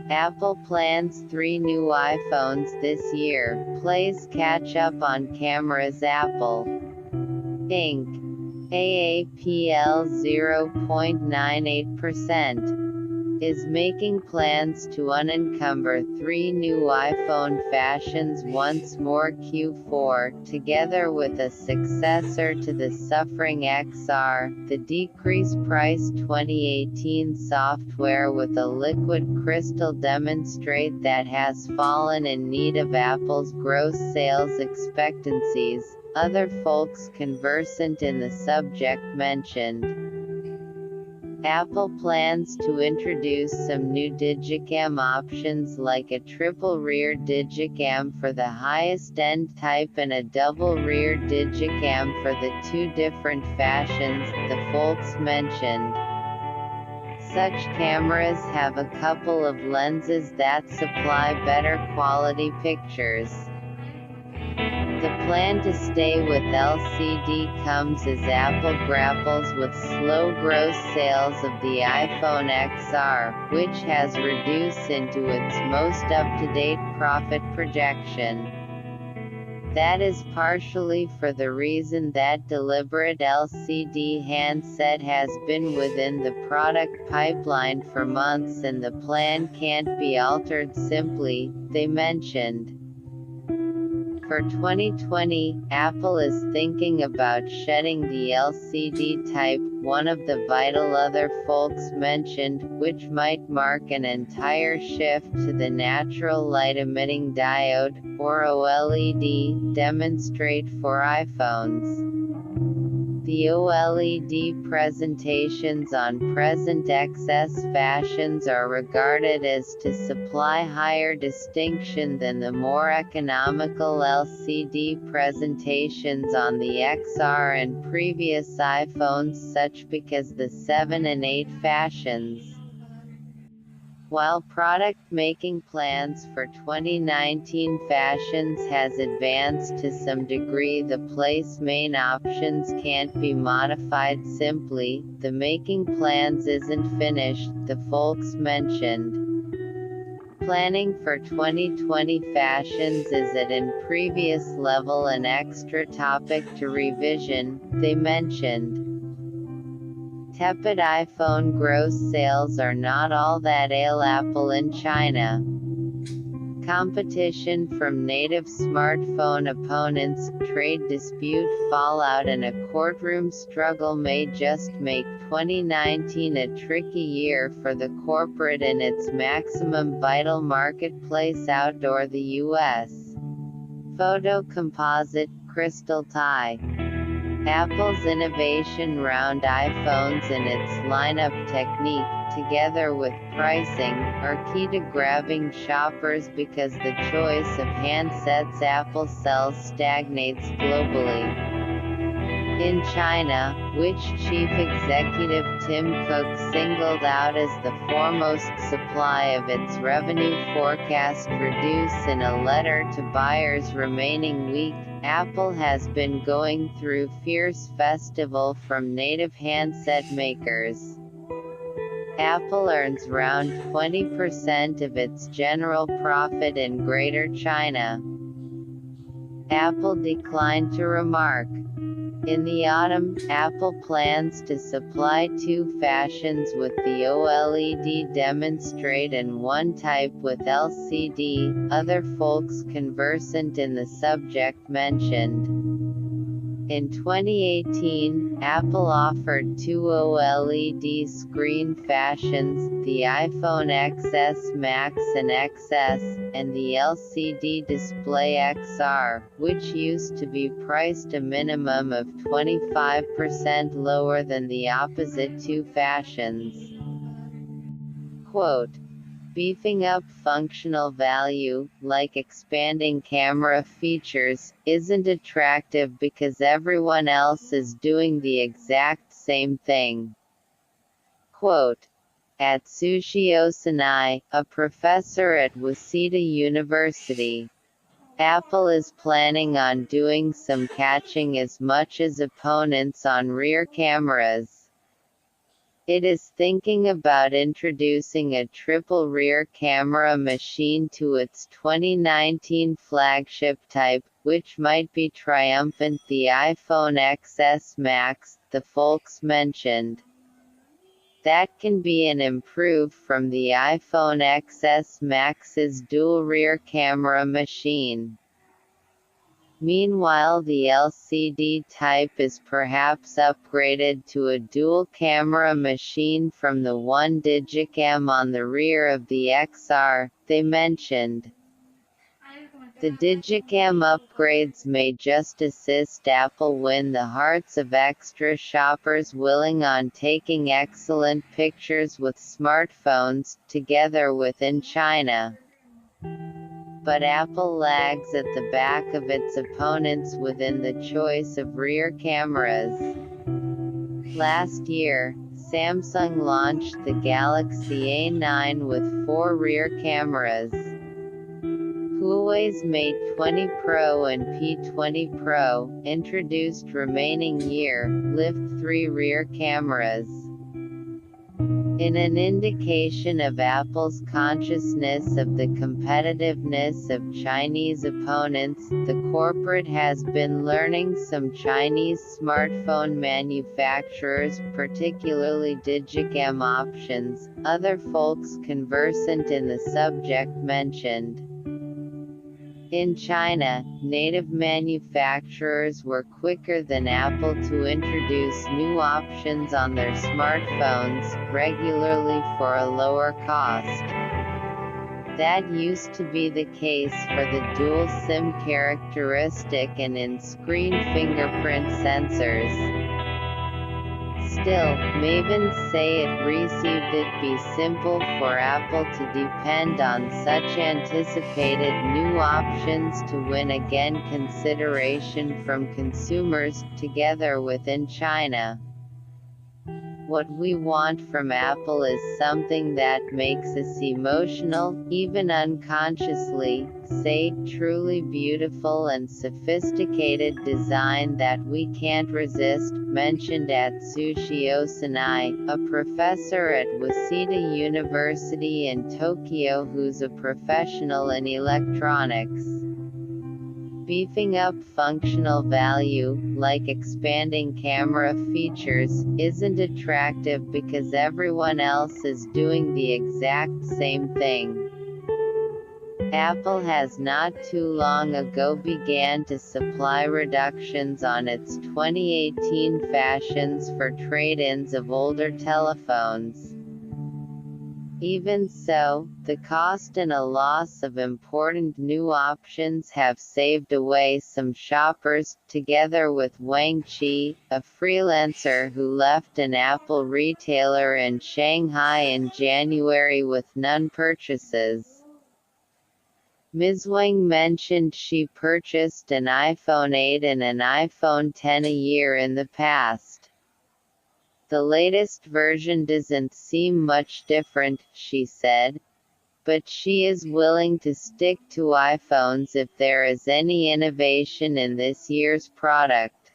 Apple plans 3 new iPhones this year, plays catch up on cameras. Apple Inc. AAPL 0.98%. Is making plans to unencumber 3 new iPhone fashions once more Q4, together with a successor to the suffering XR, the decreased-price 2018 software with a liquid crystal demonstrate that has fallen in need of Apple's gross sales expectancies, other folks conversant in the subject mentioned. Apple plans to introduce some new Digicam options like a triple rear Digicam for the highest end type and a double rear Digicam for the 2 different fashions, the folks mentioned. Such cameras have a couple of lenses that supply better quality pictures. The plan to stay with LCD comes as Apple grapples with slow gross sales of the iPhone XR, which has reduced into its most up-to-date profit projection. That is partially for the reason that deliberate LCD handset has been within the product pipeline for months and the plan can't be altered simply, they mentioned. For 2020, Apple is thinking about shedding the LCD type, one of the vital other folks mentioned, which might mark an entire shift to the natural light-emitting diode, or OLED, demonstrate for iPhones. The OLED presentations on present XS fashions are regarded as to supply higher distinction than the more economical LCD presentations on the XR and previous iPhones such because the 7 and 8 fashions. While product-making plans for 2019 fashions has advanced to some degree, the place main options can't be modified simply, the making plans isn't finished, the folks mentioned. Planning for 2020 fashions is at an previous level an extra topic to revision, they mentioned. Tepid iPhone gross sales are not all that ail Apple in China. Competition from native smartphone opponents, trade dispute fallout and a courtroom struggle may just make 2019 a tricky year for the corporate in its maximum vital marketplace outdoor the U.S. Photo composite, crystal tie. Apple's innovation round iPhones and its lineup technique, together with pricing, are key to grabbing shoppers because the choice of handsets Apple sells stagnates globally. In China, which chief executive Tim Cook singled out as the foremost supply of its revenue forecast reduced in a letter to buyers remaining weak, Apple has been going through fierce festival from native handset makers. Apple earns around 20% of its general profit in Greater China. Apple declined to remark. In the autumn, Apple plans to supply 2 fashions with the OLED demonstrate and 1 type with LCD, other folks conversant in the subject mentioned. In 2018, Apple offered 2 OLED screen fashions, the iPhone XS Max and XS, and the LCD display XR, which used to be priced a minimum of 25% lower than the opposite 2 fashions. Quote, beefing up functional value, like expanding camera features, isn't attractive because everyone else is doing the exact same thing. Quote, Atsushi Osanai, a professor at Waseda University. Apple is planning on doing some catching as much as opponents on rear cameras. It is thinking about introducing a triple rear camera machine to its 2019 flagship type, which might be triumphant the iPhone XS Max, the folks mentioned. That can be an improve from the iPhone XS Max's dual rear camera machine. Meanwhile, the LCD type is perhaps upgraded to a dual-camera machine from the one Digicam on the rear of the XR, they mentioned. The Digicam upgrades may just assist Apple win the hearts of extra shoppers willing on taking excellent pictures with smartphones, together within China. But Apple lags at the back of its opponents within the choice of rear cameras. Last year, Samsung launched the Galaxy A9 with 4 rear cameras. Huawei's Mate 20 Pro and P20 Pro, introduced remaining year, lift 3 rear cameras. In an indication of Apple's consciousness of the competitiveness of Chinese opponents, the corporate has been learning some Chinese smartphone manufacturers, particularly Digicam options, other folks conversant in the subject mentioned. In China, native manufacturers were quicker than Apple to introduce new options on their smartphones, regularly for a lower cost. That used to be the case for the dual SIM characteristic and in-screen fingerprint sensors. Still, mavens say it received it be simple for Apple to depend on such anticipated new options to win again consideration from consumers, together within China. What we want from Apple is something that makes us emotional, even unconsciously, say, truly beautiful and sophisticated design that we can't resist, mentioned Atsushi Osanai, a professor at Waseda University in Tokyo who's a professional in electronics. Beefing up functional value, like expanding camera features, isn't attractive because everyone else is doing the exact same thing. Apple has not too long ago began to supply reductions on its 2018 fashions for trade-ins of older telephones. Even so, the cost and a loss of important new options have saved away some shoppers, together with Wang Qi, a freelancer who left an Apple retailer in Shanghai in January with none purchases. Ms. Wang mentioned she purchased an iPhone 8 and an iPhone X a year in the past. The latest version doesn't seem much different, she said. But she is willing to stick to iPhones if there is any innovation in this year's product.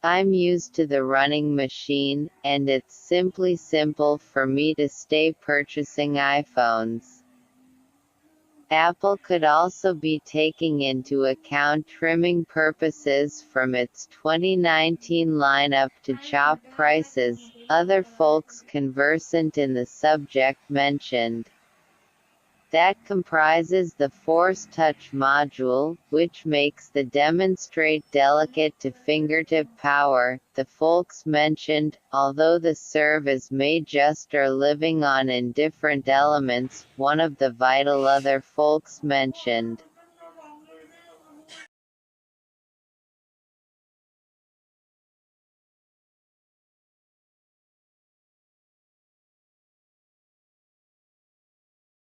I'm used to the running machine, and it's simply simple for me to stay purchasing iPhones. Apple could also be taking into account trimming purposes from its 2019 lineup to chop prices, other folks conversant in the subject mentioned. That comprises the Force Touch module, which makes the demonstrate delicate to fingertip power, the folks mentioned, although the service may just are living on in different elements, one of the vital other folks mentioned.